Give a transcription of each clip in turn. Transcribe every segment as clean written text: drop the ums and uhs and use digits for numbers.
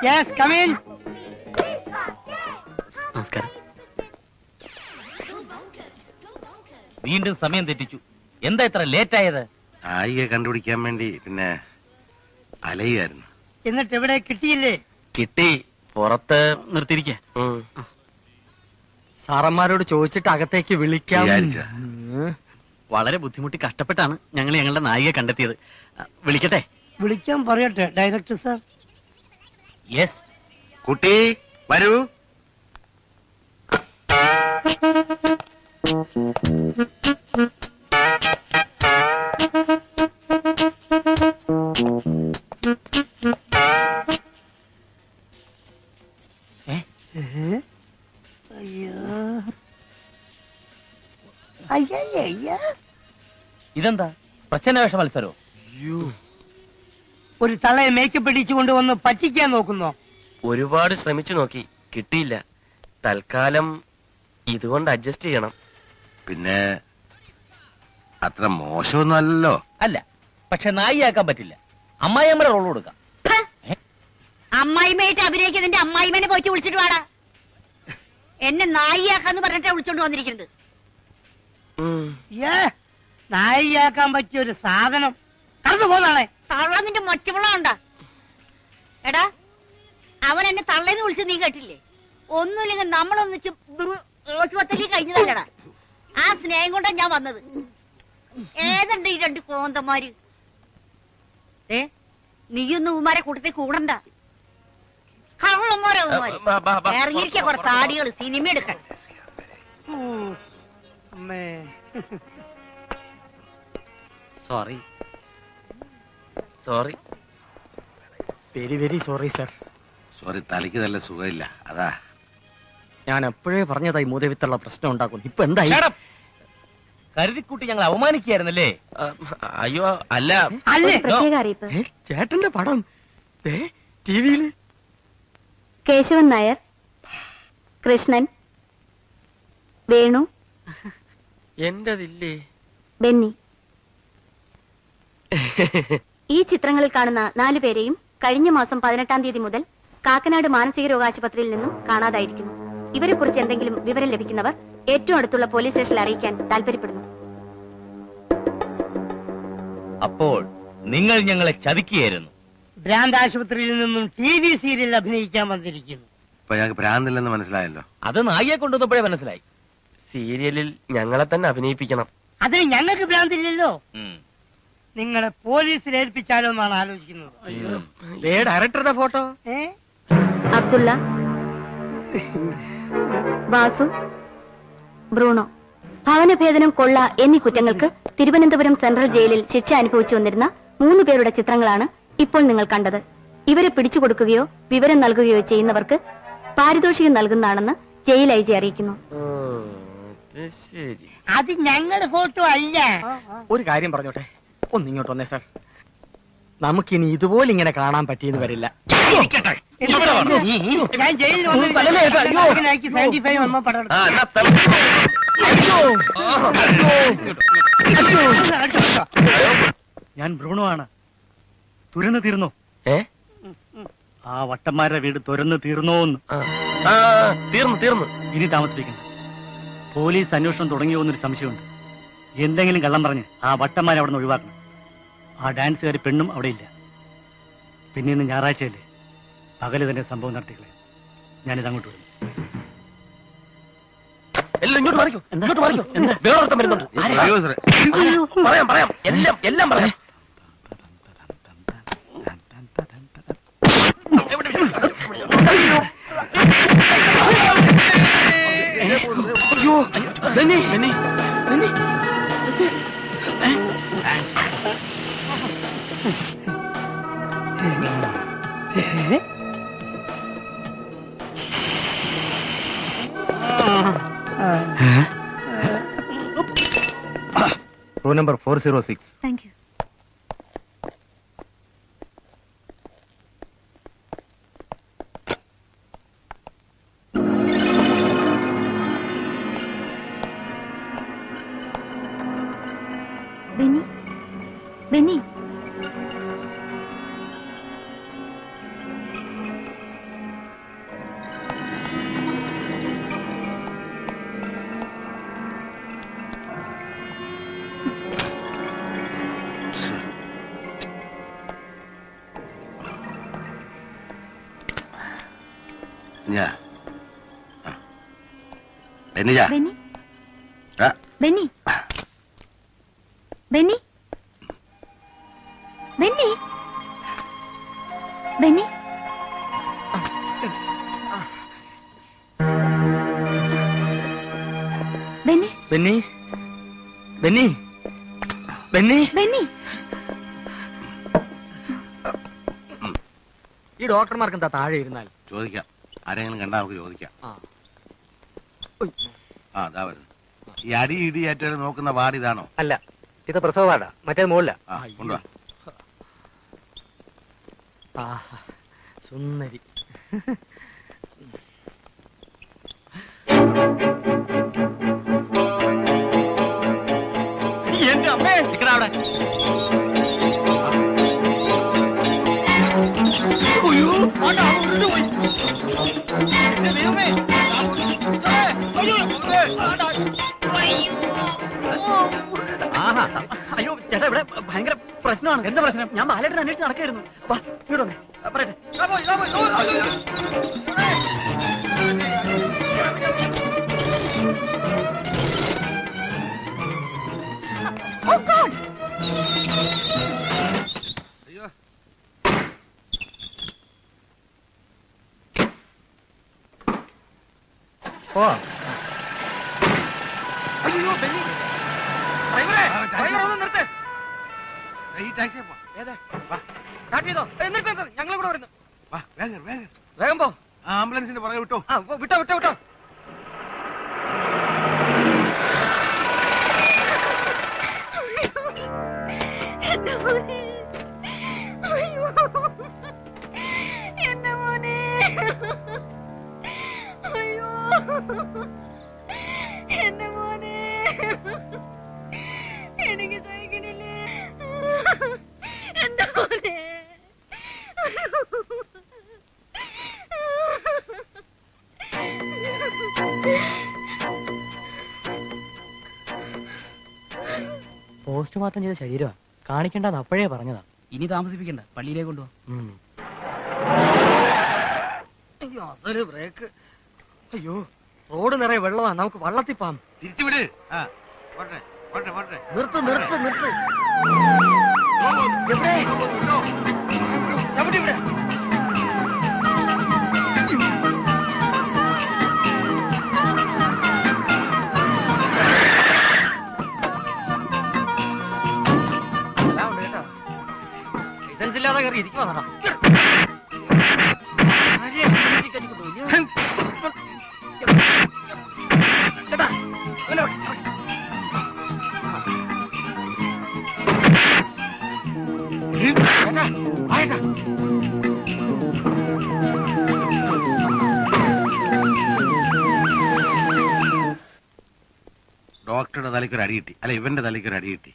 Yes come in. നമസ്കാരം. വീണ്ടും സമയം തെറ്റിച്ചു. എന്താ ഇത്ര ലേറ്റ് ആയത്? നായികയെ കണ്ടുപിടിക്കാൻ വേണ്ടി പിന്നെ അലയായിരുന്നു. എന്നിട്ട് എവിടെ കിട്ടിയില്ലേ? കിട്ടി, പുറത്ത് നിർത്തിയിരിക്ക. സാറന്മാരോട് ചോദിച്ചിട്ട് അകത്തേക്ക് വിളിക്കാം. വളരെ ബുദ്ധിമുട്ടി കഷ്ടപ്പെട്ടാണ് ഞങ്ങൾ ഞങ്ങളുടെ നായികയെ കണ്ടെത്തിയത്. വിളിക്കട്ടെ? വിളിക്കാൻ പറയട്ടെ ഡയറക്ടർ സാർ. യെസ്. കുട്ടി വരൂ. ഇതെന്താ പ്രച്ഛന്നവേഷ മത്സരോ? ഒരു തളയെ മേക്കപ്പ് ഇടിച്ചു കൊണ്ടുവന്ന് പറ്റിക്കാൻ നോക്കുന്നോ? ഒരുപാട് ശ്രമിച്ചു നോക്കി, കിട്ടിയില്ല. തൽക്കാലം ഇതുകൊണ്ട് അഡ്ജസ്റ്റ് ചെയ്യണം. പിന്നെ അത്ര മോശമൊന്നും അല്ലല്ലോ. അല്ല, പക്ഷെ നായിയാക്കാൻ പറ്റില്ല. അമ്മായിയമ്മയുടെ റോൾ കൊടുക്കാം. അമ്മായിമ്മയായിട്ട് അഭിനയിക്കുന്നതിന്റെ അമ്മായിമ്മനെ പോയിട്ട് വിളിച്ചിട്ട് വാടാ. എന്നെ നായിയാക്കാന്ന് പറഞ്ഞിട്ടാ വിളിച്ചോണ്ട് വന്നിരിക്കുന്നത്. നായിയാക്കാൻ പറ്റിയ ഒരു സാധനം കടന്നു പോന്നാണേ. തള്ള നിന്റെ മൊച്ചമുള്ള എടാ, അവൻ എന്നെ തള്ളേന്ന് വിളിച്ചത് നീ കേട്ടില്ലേ? ഒന്നുമില്ലെങ്കിൽ നമ്മളൊന്നിച്ച് ഓട്ടുപത്തേക്ക് കഴിഞ്ഞതല്ലടാ. ആ സ്നേഹം കൊണ്ടാ ഞാൻ വന്നത്. ഏതുണ്ട് ഈ രണ്ട് കോന്തന്മാര്? നീയൊന്നും ഉമാരെ കൂട്ടത്തിൽ കൂടണ്ട. കള്ളന്മാരോ ഇറങ്ങിയിരിക്ക കുറെ താടികള് സിനിമ എടുക്കാൻ. Sorry sorry, very very sorry sir. Sorry, തലയ്ക്ക് നല്ല സുഖമില്ല, അതാ. ഞാൻ എപ്പോഴേ പറഞ്ഞതായി മൂതവിത്തുള്ള പ്രശ്നം ഉണ്ടാക്കും. ഇപ്പൊ എന്തായി? കരുതിക്കുട്ടി ഞങ്ങൾ അവമാനിക്കുകയായിരുന്നല്ലേ? അയ്യോ അല്ല. ചേട്ടന്റെ പടം ടിവിയില്. കേശവൻ നായർ, കൃഷ്ണൻ, വേണു, എന്റതില്ലേ, ബെന്നി. ഈ ചിത്രങ്ങളിൽ കാണുന്ന 4 പേരെയും കഴിഞ്ഞ മാസം 18-ാം തീയതി മുതൽ കാക്കനാട് മാനസിക രോഗാശുപത്രിയിൽ നിന്നും കാണാതായിരിക്കുന്നു. ഇവരെ കുറിച്ച് എന്തെങ്കിലും വിവരം ലഭിക്കുന്നവർ ഏറ്റവും അടുത്തുള്ള പോലീസ് സ്റ്റേഷനിൽ അറിയിക്കാൻ താല്പര്യപ്പെടുന്നു. അപ്പോൾ നിങ്ങൾ ഞങ്ങളെ ചതിക്കുകയായിരുന്നു. ഭ്രാന്ത് ആശുപത്രിയിൽ നിന്നും TV സീരിയൽ അഭിനയിക്കാൻ വന്നിരിക്കുന്നു. ഇപ്പൊ ഞങ്ങൾക്ക് ഭ്രാന്തില്ലെന്ന് മനസ്സിലായല്ലോ. അത് നായികയെ കൊണ്ടുവന്നപ്പോഴേ മനസ്സിലായി. സീരിയലിൽ ഞങ്ങളെ തന്നെ അഭിനയിപ്പിക്കണം. അതിന് ഞങ്ങൾക്ക് ഭ്രാന്തില്ലല്ലോ. നിങ്ങളെ പോലീസിൽ ഏൽപ്പിച്ചാലോ എന്നാണ് ആലോചിക്കുന്നത്. ഡയറക്ടറുടെ ഫോട്ടോ. അബ്ദുള്ള, വാസു, ബ്രൂണോ. ഭവനഭേദനം, കൊള്ള എന്നീ കുറ്റങ്ങൾക്ക് തിരുവനന്തപുരം സെൻട്രൽ ജയിലിൽ ശിക്ഷ അനുഭവിച്ചു വന്നിരുന്ന 3 പേരുടെ ചിത്രങ്ങളാണ് ഇപ്പോൾ നിങ്ങൾ കണ്ടത്. ഇവരെ പിടിച്ചുകൊടുക്കുകയോ വിവരം നൽകുകയോ ചെയ്യുന്നവർക്ക് പാരിതോഷികം നൽകുന്നതാണെന്ന് ജയിൽ IG അറിയിക്കുന്നു. അത് ഞങ്ങളുടെ ഫോട്ടോ അല്ല. ഒരു കാര്യം പറഞ്ഞോട്ടെ, ഒന്നിങ്ങോട്ട് വന്നേ സാർ. നമുക്കിനി ഇതുപോലെ ഇങ്ങനെ കാണാൻ പറ്റിയെന്ന് വരില്ല. ഞാൻ ജയിലിൽ ഞാൻ ബ്രൂണോ ആണ്. തുരന്നു തീർന്നോ? ആ വട്ടന്മാരുടെ വീട് തുരന്നു തീർന്നോന്ന്? തീർന്നു. ഇനി താമസിപ്പിക്കണം. പോലീസ് അന്വേഷണം തുടങ്ങിയോ എന്നൊരു സംശയമുണ്ട്. എന്തെങ്കിലും കള്ളം പറഞ്ഞ് ആ വട്ടന്മാരെ അവിടെ നിന്ന് ഒഴിവാക്കണം. ആ ഡാൻസുകാരി പെണ്ണും അവിടെ ഇല്ല. പിന്നെ ഇന്ന് ഞായറാഴ്ചയല്ലേ, പകല് തന്നെ സംഭവം നടത്തിക്കളെ. ഞാനിത് അങ്ങോട്ട് വരും. എല്ലാം ഇങ്ങോട്ട് മാറിക്കോ. വേറൊരുത്തം വരുന്നുണ്ട്. പറയാം എല്ലാം പറയാം. Row number 406. Thank you. Benny. ഞാ ബെന്നിജാ ബെന്നി ആ, ബെന്നി ബെന്നി ബെന്നി ബെന്നി ബെന്നി ബെന്നി ബെന്നി ബെന്നി ബെന്നി ഈ ഡോക്ടർമാർക്ക് എന്താ താഴെ ഇരുന്നാൽ ചോദിക്കാം. ആരെങ്കിലും കണ്ടാ നമുക്ക് ചോദിക്കാം. ആ. ആ അതാ വരുന്നു. ഈ അടി ഇടിയായിട്ട് നോക്കുന്ന വാർഡ് ഇതാണോ? അല്ല, ഇത് പ്രസവ വാർഡാ, മറ്റേത് മുകളില. ആ കൊണ്ടുവാ. സുന്ദരി. എന്റെ അമ്മേ നിക്കടാ അവിടെ. അയ്യോ, ആണ്ടാ, ഉരുണ്ടുപോയി. എന്റെ ദൈവമേ. ആഹാ, അയ്യോ ചേട്ടാ, ഇവിടെ ഭയങ്കര പ്രശ്നമാണ്. എന്താ പ്രശ്നം? ഞാൻ ബാലേട്ടൻ അന്വേഷിച്ച് നടക്കായിരുന്നു. വാ ഇവിടെ വന്നേ, പറയട്ടെ. അയ്യോ ഓ അയ്യോ ബെന്നി, ഡ്രൈവറെ, ഡ്രൈവർ ഒന്ന് നിർത്ത്. ഈ ടാക്സി പോ. ഏതാ സ്റ്റാർട്ട് ചെയ്തോ? നിർത്ത്, ഞങ്ങൾ ഇവിടെ വരുന്നു. വാ വേഗം വേഗം. വേഗം പോ. ആംബുലൻസിന്റെ പുറകെ വിട്ടോ. ആ വിട്ടോ വിട്ടോ വിട്ടോ. എന്റെ മോനെ, അയ്യോ, എന്റെ മോനെ, അയ്യോ, എന്റെ മോനെ, എനിക്ക് സഹിക്കണില്ലേ, എന്റെ മോനെ. പോസ്റ്റ്മോർട്ടം ചെയ്ത ശരീരമാ, കാണിക്കേണ്ടെന്ന് അപ്പോഴേ പറഞ്ഞതാ. ഇനി താമസിപ്പിക്കണ്ട, പള്ളിയിലേക്ക് കൊണ്ടുപോവാ. അയ്യോ അസല് ബ്രേക്ക്. അയ്യോ റോഡ് നിറയെ വെള്ളമാ, നമുക്ക് വള്ളത്തിൽ പോവാം. തിരിച്ചുവിട്. ആ പോട്ടെ പോട്ടെ പോട്ടെ. നിർത്ത് നിർത്ത് നിർത്ത്. ചവിട്ടി വിട്. ലൈസൻസ് ഇല്ലാതെ കയറി ഇരിക്കുവാ. ഡോക്ടറുടെ തലയ്ക്കൊരു അടി കിട്ടി. അല്ല, ഇവന്റെ തലയ്ക്കൊരു അടി കിട്ടി.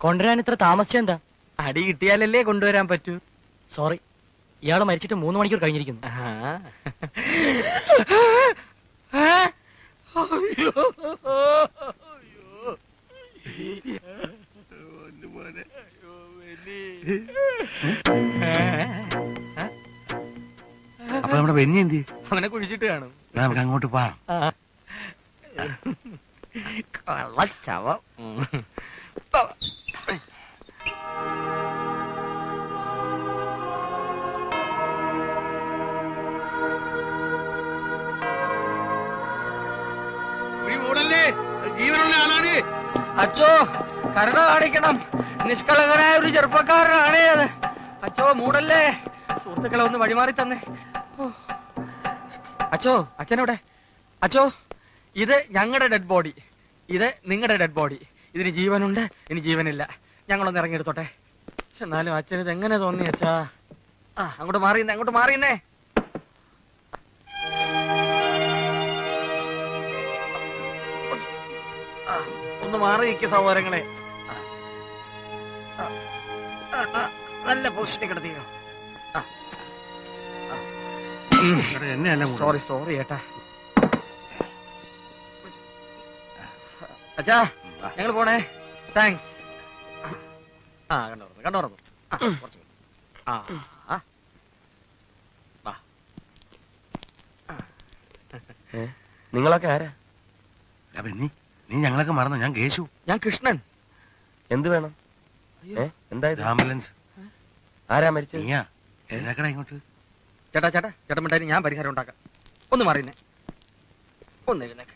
കൊണ്ടുവരാൻ ഇത്ര താമസിച്ചെന്താ? അടി കിട്ടിയാലല്ലേ കൊണ്ടുവരാൻ പറ്റൂ. സോറി, ഇയാള് മരിച്ചിട്ട് 3 മണിക്കൂർ കഴിഞ്ഞിരിക്കുന്നു. അപ്പൊ നമ്മുടെ ബെന്നി എന്തി? അവനെ കുഴിച്ചിട്ട് കാണും. നമുക്ക് അങ്ങോട്ട് പോവാം. കള്ളച്ചവം. ജീവനുള്ള ആളാണ്. അച്ചോ കരുണ കാണിക്കണം, നിഷ്കളങ്കനായ ഒരു ചെറുപ്പക്കാരനാണേ അത്. അച്ചോ മൂടല്ലേ, സുഹൃത്തുക്കളെ ഒന്ന് വഴിമാറി തന്നെ. അച്ചോ അച്ഛനവിടെ? അച്ചോ ഇത് ഞങ്ങളുടെ ഡെഡ് ബോഡി, ഇത് നിങ്ങളുടെ ഡെഡ് ബോഡി. ഇതിന് ജീവനുണ്ട്, ഇനി ജീവനില്ല. ഞങ്ങളൊന്ന് ഇറങ്ങിയെടുത്തോട്ടെ. എന്നാലും അച്ഛന് ഇത് എങ്ങനെ തോന്നി അച്ഛാ? അങ്ങോട്ട് മാറിയുന്നേ, അങ്ങോട്ട് മാറിയുന്നേ. ഒന്ന് മാറി നിൽക്കുക സഹോദരങ്ങളെ. നല്ല പൊസിഷനിൽ കിടത്തിയോ? എന്നെയല്ല സോറി സോറി ഏട്ടാ. അച്ഛാ ഞങ്ങൾ പോണേ. താങ്ക്സ്. ആ കണ്ടോർന്നു. കുറച്ച് ആ നിങ്ങളൊക്കെ ആരാ? ബെന്നി, നീ ഞങ്ങളൊക്കെ മറന്നു. ഞാൻ കേശു. ഞാൻ കൃഷ്ണൻ. എന്ത് വേണം? എന്തായത്? ആംബുലൻസ്. ആരാ മരിച്ചത്? നീയാ? എഴുന്നേക്കടാ ഇങ്ങോട്ട്. ചേട്ടൻ മിണ്ടായി, ഞാൻ പരിഹാരം ഉണ്ടാക്കാം. ഒന്ന് മാറിയുന്നേ, ഒന്ന് എഴുന്നേക്ക്.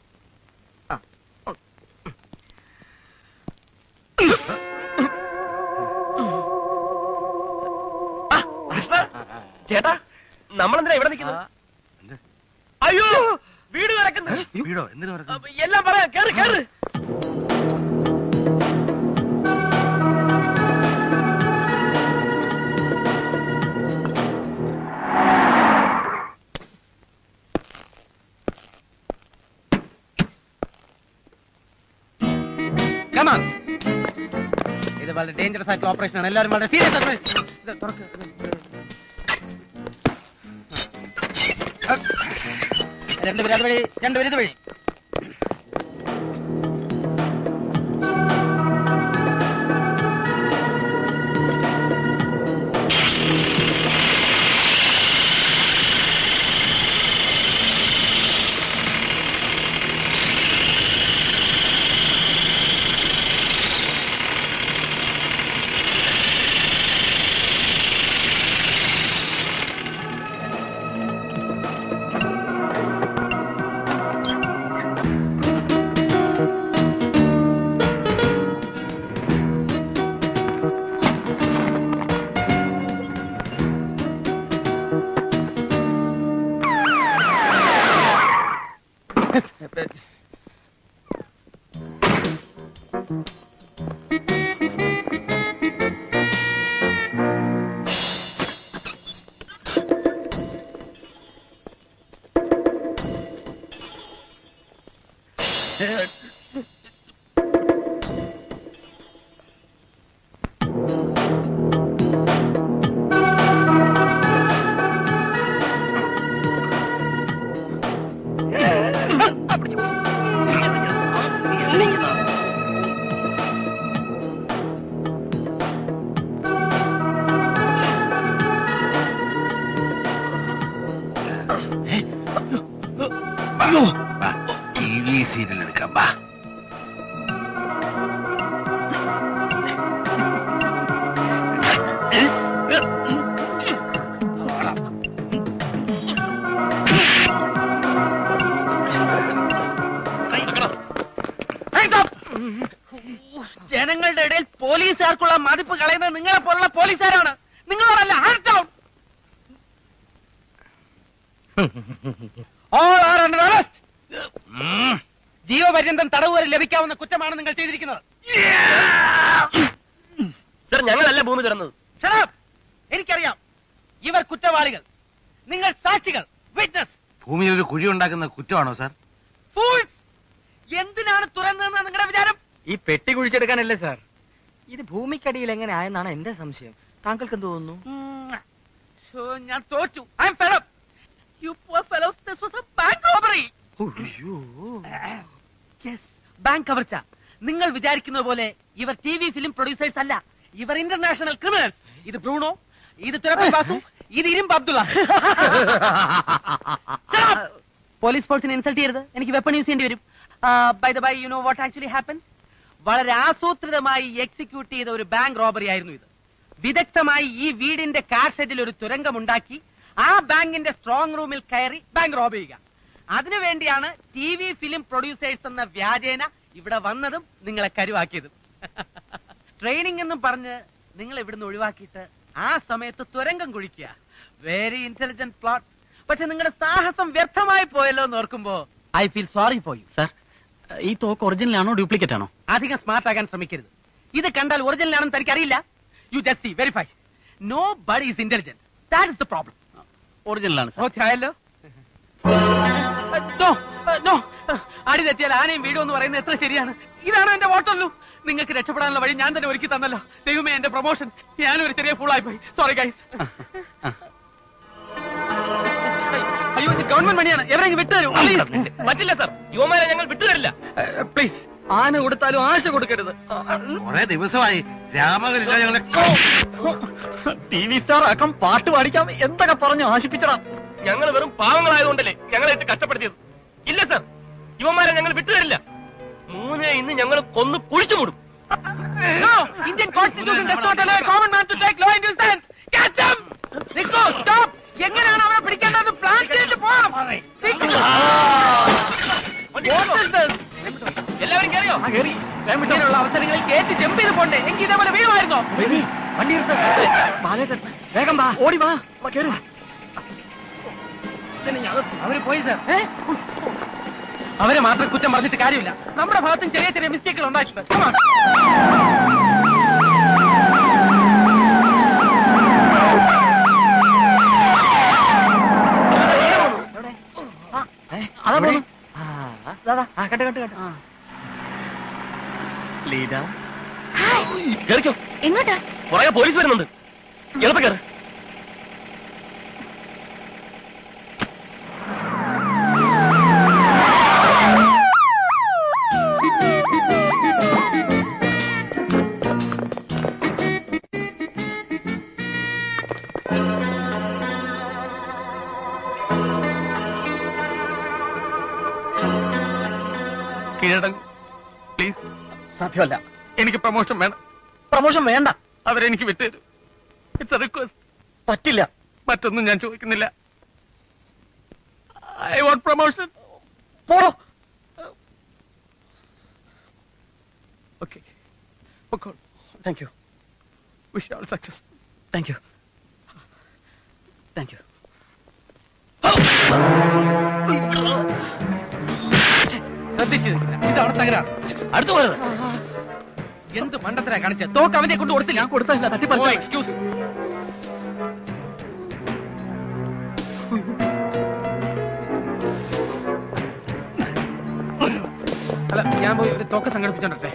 ചേട്ടാ, നമ്മളെന്തിനാ ഇവിടെ നിൽക്കുന്നത്? എന്ത്? അയ്യോ, വീട് കിടക്കുന്നു. വീടോ? എന്തിനു പറക്കും? എല്ലാം പറയാം, കേറ് കേറ്. ഇത് വളരെ ഡേഞ്ചറസ് ആയിട്ടുള്ള ഓപ്പറേഷൻ ആണ്. എല്ലാവരും വളരെ സീരിയസ് ആയിട്ട് രണ്ടുപേരും അത് വഴി, രണ്ടുപേരും ഇത് വഴി. TV സീരിയൽ എടുക്കാം. ബാ. ജനങ്ങളുടെ ഇടയിൽ പോലീസുകാർക്കുള്ള മതിപ്പ് കളയുന്നത് നിങ്ങളെ പോലുള്ള പോലീസുകാരാണ്. നിങ്ങളോടല്ല. Hands down. All are under arrest. ജീവപര്യന്തം തടവ് വരെ ലഭിക്കാവുന്ന കുറ്റമാണ് നിങ്ങൾ ചെയ്തിരിക്കുന്നത്. സർ, ഞങ്ങളല്ല ഭൂമി തുറന്നത്. Shut up. എനിക്കറിയാം, ഇവർ കുറ്റവാളികൾ, നിങ്ങൾ സാക്ഷികൾ, വിറ്റ്നസ്. ഭൂമിയിൽ ഒരു കുഴി ഉണ്ടാക്കുന്ന കുറ്റമാണോ സാർ? Fools. എന്തിനാണ് തുറന്നതെന്ന് നിങ്ങളുടെ വിചാരം? ഈ പെട്ടി കുഴിച്ചെടുക്കാനല്ലേ സാർ? ഇത് ഭൂമിക്കടിയിൽ എങ്ങനെ ആയെന്നാണ് എന്റെ സംശയം. താങ്കൾക്ക് എന്ത് തോന്നുന്നു? ഞാൻ തോറ്റു. I am fed up. You poor fellows, this was a bank robbery. Yes, bank കവർച്ച. നിങ്ങൾ വിചാരിക്കുന്ന പോലെ ഇവർ TV ഫിലിം പ്രൊഡ്യൂസേഴ്സ് അല്ല. ഇവർ ഇന്റർനാഷണൽ ക്രിമിനൽസ്. ഇത് ബ്രൂണോ, ഇത് തുരപ്പൻ ബാസു, ഇത് ഇരുമ്പ് അബ്ദുള്ള. പോലീസ് ഫോഴ്സിനെ ഇൻസൾട്ട് ചെയ്യരുത്. എനിക്ക് വെപ്പൺ യൂസ് ചെയ്യേണ്ടി വരും. By the by, you know what actually happen? വളരെ ആസൂത്രിതമായി എക്സിക്യൂട്ട് ചെയ്ത ഒരു ബാങ്ക് റോബറി ആയിരുന്നു ഇത്. വിദഗ്ധമായി ഈ വീടിന്റെ കാർ ഷെഡിൽ ഒരു തുരങ്കമുണ്ടാക്കി ആ ബാങ്കിന്റെ സ്ട്രോങ് റൂമിൽ കയറി ബാങ്ക് റോബ് ചെയ്യുക. അതിനുവേണ്ടിയാണ് TV ഫിലിം പ്രൊഡ്യൂസേഴ്സ് എന്ന വ്യാജേന ഇവിടെ വന്നതും നിങ്ങളെ കരുവാക്കിയതും. ട്രെയിനിങ് എന്നും പറഞ്ഞ് നിങ്ങൾ ഇവിടുന്ന് ഒഴിവാക്കിയിട്ട് ആ സമയത്ത് തുരങ്കം കുഴിക്കുക. Very intelligent plot. പക്ഷെ നിങ്ങളുടെ സാഹസം വ്യർത്ഥമായി പോയല്ലോ എന്ന് ഓർക്കുമ്പോ I feel sorry for you. Sir, ഈ തോക്ക് ഒറിജിനൽ ആണോ ഡ്യൂപ്ലിക്കേറ്റ് ആണോ? അധികം സ്മാർട്ട് ആകാൻ ശ്രമിക്കരുത്. ഇത് കണ്ടാൽ ഒറിജിനൽ ആണെന്ന് തനിക്ക് അറിയില്ല. You just see, verify. Nobody is intelligent. That is the problem. Original ആണ് സാർ. ഓക്കെ ആയല്ലോ. അടി തെറ്റിയാൽ ആനയും വീടും എന്ന് പറയുന്നത് എത്ര ശരിയാണ്. ഇതാണ് എന്റെ വോട്ടല്ലോ. നിങ്ങൾക്ക് രക്ഷപ്പെടാനുള്ള വഴി ഞാൻ തന്നെ ഒരുക്കി തന്നല്ലോ. ദൈവമേ, എന്റെ പ്രൊമോഷൻ. ഞാനൊരു ചെറിയ ഫുള്ളായി പോയി. Sorry guys. അയ്യോ, ഇത് ഗവൺമെന്റ് മണിയാണ്. എവരെങ്കിലും വിട്ടുതരൂ. പറ്റില്ല സാർ, യുവമാരെ ഞങ്ങൾ വിട്ടുതരില്ല. പ്ലീസ് ആന കൊടുത്താലും ആശ കൊടുക്കരുത്. കുറെ ദിവസമായി രാമകലില്ല ഞങ്ങളെ. ടി വി സ്റ്റാർ ആക്കാം, പാട്ട് പാടിക്കാം, എന്തൊക്കെ പറഞ്ഞു ആശിപ്പിച്ചടാ. ഞങ്ങൾ വെറും പാവങ്ങളായതുകൊണ്ടല്ലേ ഞങ്ങളെ ഇട്ട് കഷ്ടപ്പെടുത്തിയത്. ഇല്ല സർ, ഇവന്മാരെ ഞങ്ങൾ വിട്ടുതരില്ല. മൂന്നെ ഇന്ന് ഞങ്ങൾ കൊന്നു കുഴിച്ചു മൂടും. Indian constitution does not allow a common man to take law into his hands. Catch them! Nico, stop! എങ്ങനെയാണ് അവനെ പിടിക്കേണ്ടത് പ്ലാൻ ചെയ്തിട്ട് പോകണം. എല്ലാവരും കേറിയോ? ഇങ്ങനെയുള്ള അവസരങ്ങളിൽ കേറ്റി ജമ്പ് ചെയ്ത് പോണ്ടേ? എങ്കിൽ ഇതേപോലെ വീഴുമായിരുന്നോ? വണ്ടി എടുത്ത് വേഗം വാ, ഓടി വാ, കേറി. അവര് പോയി സർ. അവരെ മാത്രം കുറ്റം പറഞ്ഞിട്ട് കാര്യമില്ല. നമ്മുടെ ഭാഗത്തും ചെറിയ ചെറിയ മിസ്റ്റേക്കുകൾ ഉണ്ടായിട്ടുണ്ട്. കേറിക്കോ. എങ്ങോട്ടാ? പുറകെ പോലീസ് വരുന്നുണ്ട്. എളുപ്പം കയറി. കീഴടങ്ങ് പ്ലീസ്. സാധ്യമല്ല. എനിക്ക് പ്രൊമോഷൻ വേണം. പ്രമോഷൻ വേണ്ട. അവരെനിക്ക് വിട്ടുതരൂ. It's A request. പറ്റില്ല. മറ്റൊന്നും ഞാൻ ചോദിക്കുന്നില്ല. I want promotion. പോടോ. Okay, thank you. Wish you all success. Thank you. Thank you. ഇതാണ് തകരാറ്. അടുത്തു പോയത് എന്ത് മണ്ടത്തരാ കാണിച്ച? തോക്ക് അവനെ കൊണ്ട് കൊടുത്തില്ല. ഞാൻ കൊടുത്തില്ല, തട്ടിപ്പറിച്ച. എക്സ്ക്യൂസ്. അല്ല, ഞാൻ പോയി ഒരു തോക്ക് സംഘടിപ്പിച്ചോണ്ടേ.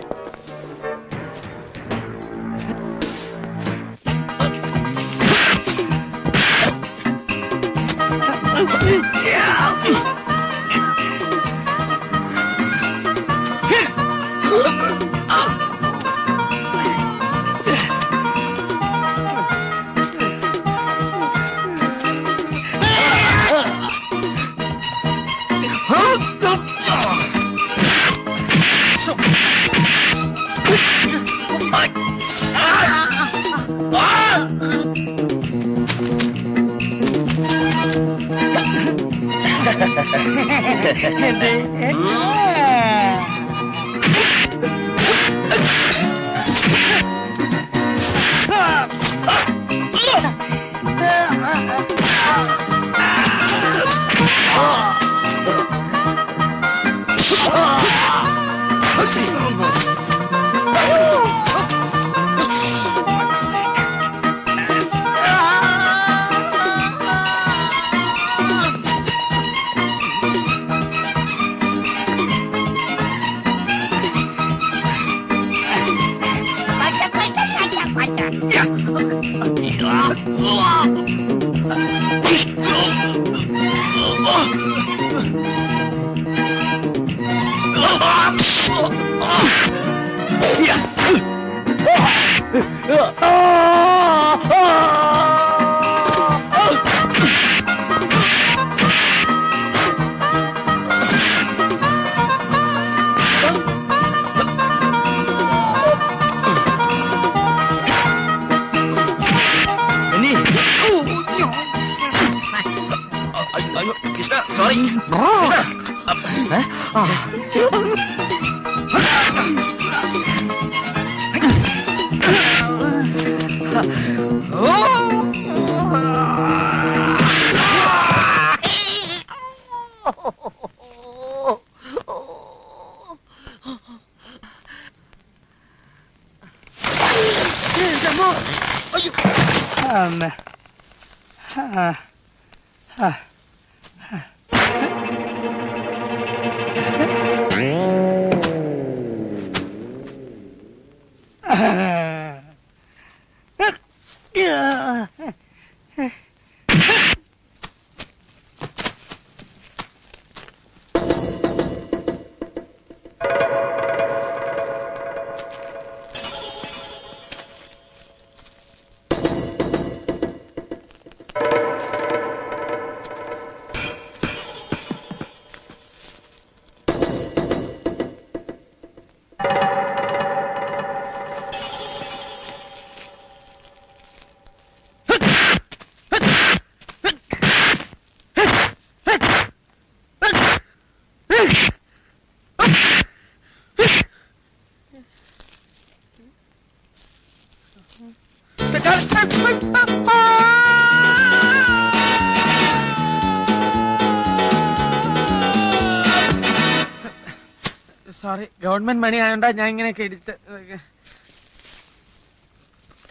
സോറി, ഗവൺമെന്റ് മണി ആയോണ്ടാ ഞാൻ ഇങ്ങനെയൊക്കെ ഇടിച്ച്.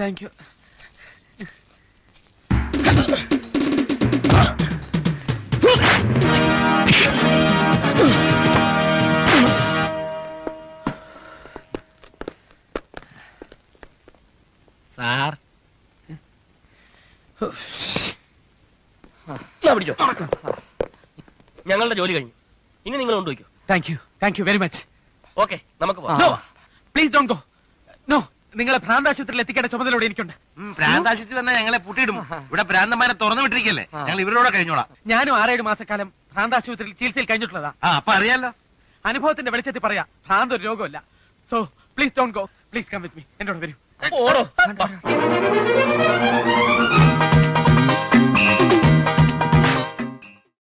Thank you. സാർ പിടിച്ചോ. ഞങ്ങളുടെ ജോലി കഴിഞ്ഞു. ഇനി നിങ്ങൾ കൊണ്ടുപോയിക്കോ. Thank you very much. Okay, നമുക്ക് പോവാം. No, please don't go. No, നിങ്ങളെ ഭ്രാന്താശുപത്രിയിൽ എത്തിക്കേണ്ട ചുമതല എനിക്കുണ്ട്. ഭ്രാന്താശുപത്രി വന്നാൽ ഞങ്ങളെ പൂട്ടിയിടും. ഇവിടെ ഭ്രാന്തന്മാരെ തുറന്നു വിട്ടിരിക്കല്ലേ, ഞങ്ങൾ ഇവരോടെ കഴിഞ്ഞോളാം. ഞാനും 6-7 മാസക്കാലം ഭ്രാന്താശുപത്രിയിൽ ചികിത്സയിൽ കഴിഞ്ഞിട്ടുള്ളതാ. അപ്പൊ അറിയാലോ. അനുഭവത്തിന്റെ വെളിച്ചത്തിൽ പറയാ, ഭ്രാന്ത് ഒരു രോഗമല്ല. So please don't go. Please come with me. എന്നോട് വരൂ. ഓടോ.